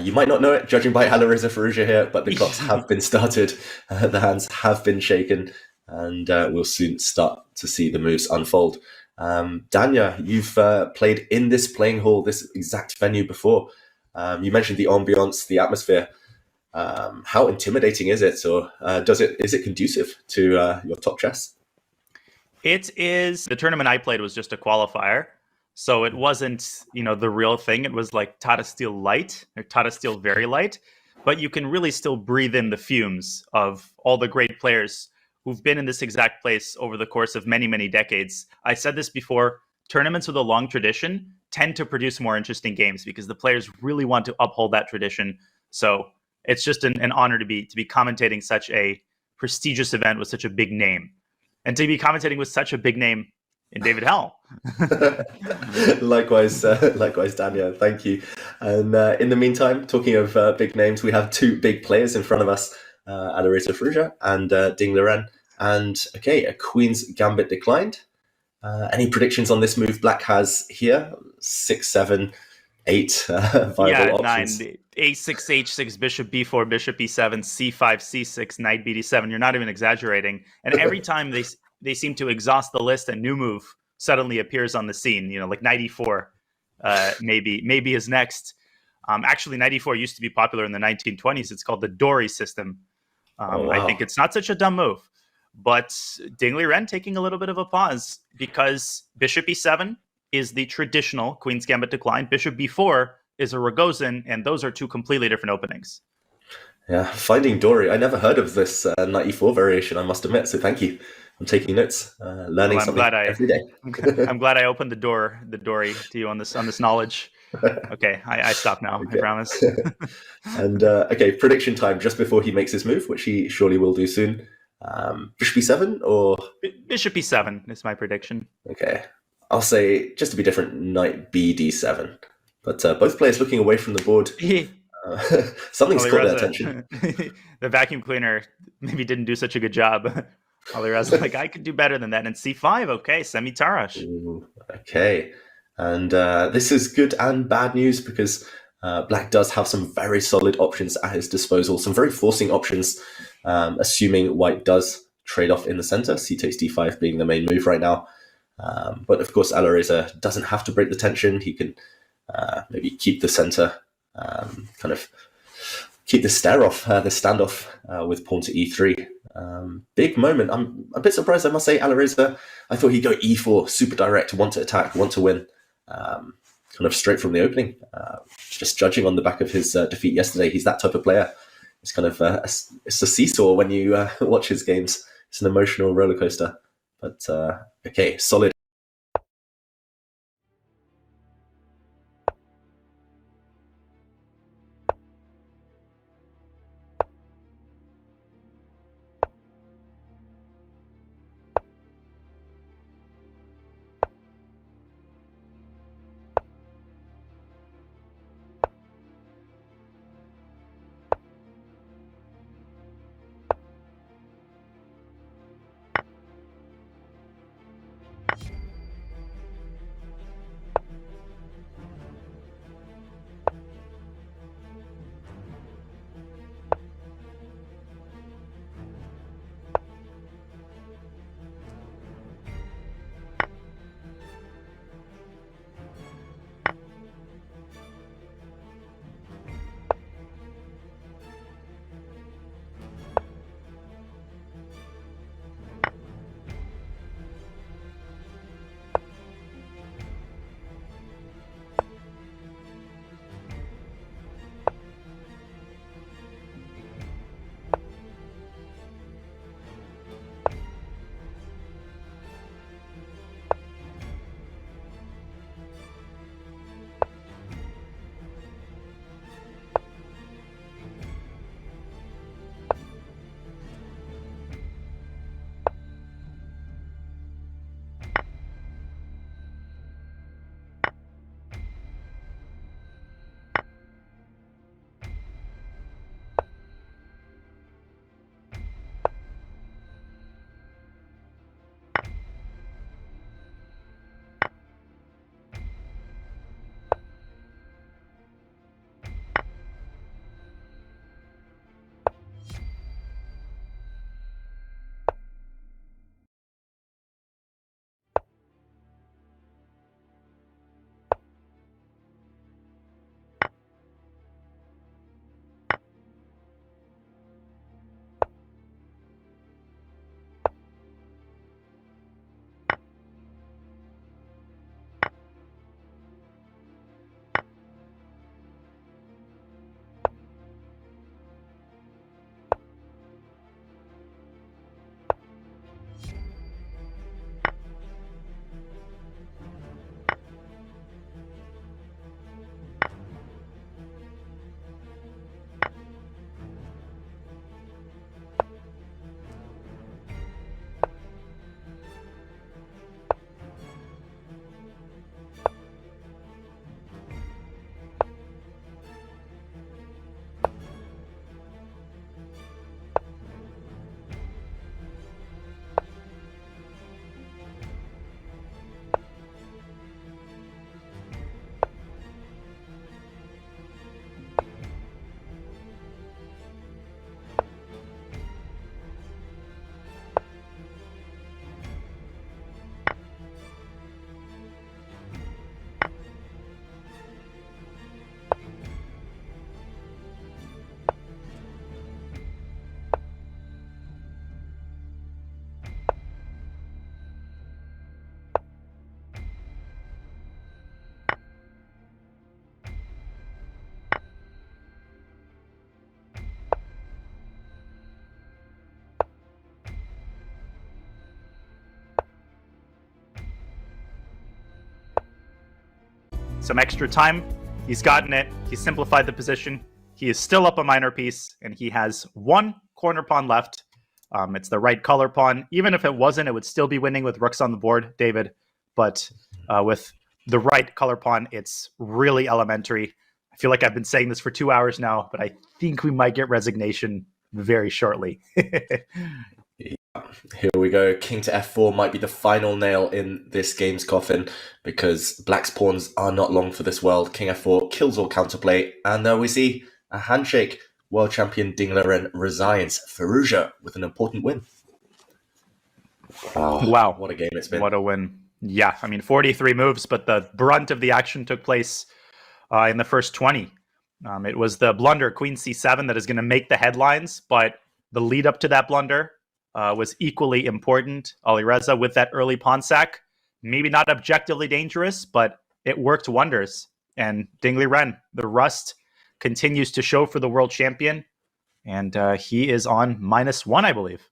You might not know it, judging by Alireza Firouzja here, but the clocks have been started. The hands have been shaken, and we'll soon start to see the moves unfold. Danya, you've played in this playing hall, this exact venue before. You mentioned the ambiance, the atmosphere. How intimidating is it, or is it conducive to your top chess? It is. The tournament I played was just a qualifier. So it wasn't, the real thing. It was like Tata Steel Light or Tata Steel Very Light. But you can really still breathe in the fumes of all the great players who've been in this exact place over the course of many, many decades. I said this before, tournaments with a long tradition tend to produce more interesting games because the players really want to uphold that tradition. So it's just an honor to be commentating such a prestigious event with such a big name. And to be commentating with such a big name in David Hell. Likewise, Daniel. Thank you. And in the meantime, talking of big names, we have two big players in front of us, Alireza Firouzja and Liren. And okay, a Queen's Gambit declined. Any predictions on this move Black has here? 6, 7, 8 viable options. 9, a6, h6, bishop b4, bishop e7, c5, c6, knight bd7. You're not even exaggerating. And every time they seem to exhaust the list, a new move suddenly appears on the scene. Like knight e4, maybe is next. Actually, knight e4 used to be popular in the 1920s. It's called the Dory system. Wow. I think it's not such a dumb move. But Liren taking a little bit of a pause because bishop e7 is the traditional Queen's Gambit decline. Bishop b4 is a Rogozin, and those are two completely different openings. Yeah, finding Dory. I never heard of this knight e4 variation, I must admit, so thank you. I'm taking notes, learning something every day. I'm glad I opened the Dory to you on this knowledge. Okay, I stop now, okay. I promise. And okay, prediction time just before he makes his move, which he surely will do soon. Bishop e7 or? Bishop e7 is my prediction. Okay. I'll say, just to be different, knight bd7. But both players looking away from the board. Something's caught their attention. The vacuum cleaner maybe didn't do such a good job. Alireza, like, I could do better than that. And c5, okay, semi-Tarrasch. Okay. And this is good and bad news because Black does have some very solid options at his disposal, some very forcing options, assuming White does trade off in the center, c takes d5 being the main move right now. But of course, Alireza doesn't have to break the tension. He can maybe keep the center, kind of keep the standoff with pawn to e3. Big moment. I'm a bit surprised, I must say, Alireza. I thought he'd go e4, super direct, want to attack, want to win, kind of straight from the opening. Just judging on the back of his defeat yesterday, he's that type of player. It's kind of it's a seesaw when you watch his games. It's an emotional roller coaster. But okay, solid. some extra time. He's gotten it. He's simplified the position. He is still up a minor piece, and he has one corner pawn left. It's the right color pawn. Even if it wasn't, it would still be winning with rooks on the board, David. But with the right color pawn, it's really elementary. I feel like I've been saying this for 2 hours now, but I think we might get resignation very shortly. Here we go. King to f4 might be the final nail in this game's coffin, because black's pawns are not long for this world. King f4 kills all counterplay, and there we see a handshake. World champion Liren resigns. Firouzja with an important win. Oh, wow. What a game it's been. What a win. Yeah, I mean, 43 moves, but the brunt of the action took place in the first 20. It was the blunder, queen c7, that is going to make the headlines, but the lead up to that blunder was equally important. Alireza with that early pawn sack, maybe not objectively dangerous, but it worked wonders. And Liren, the rust continues to show for the world champion, and he is on -1, I believe.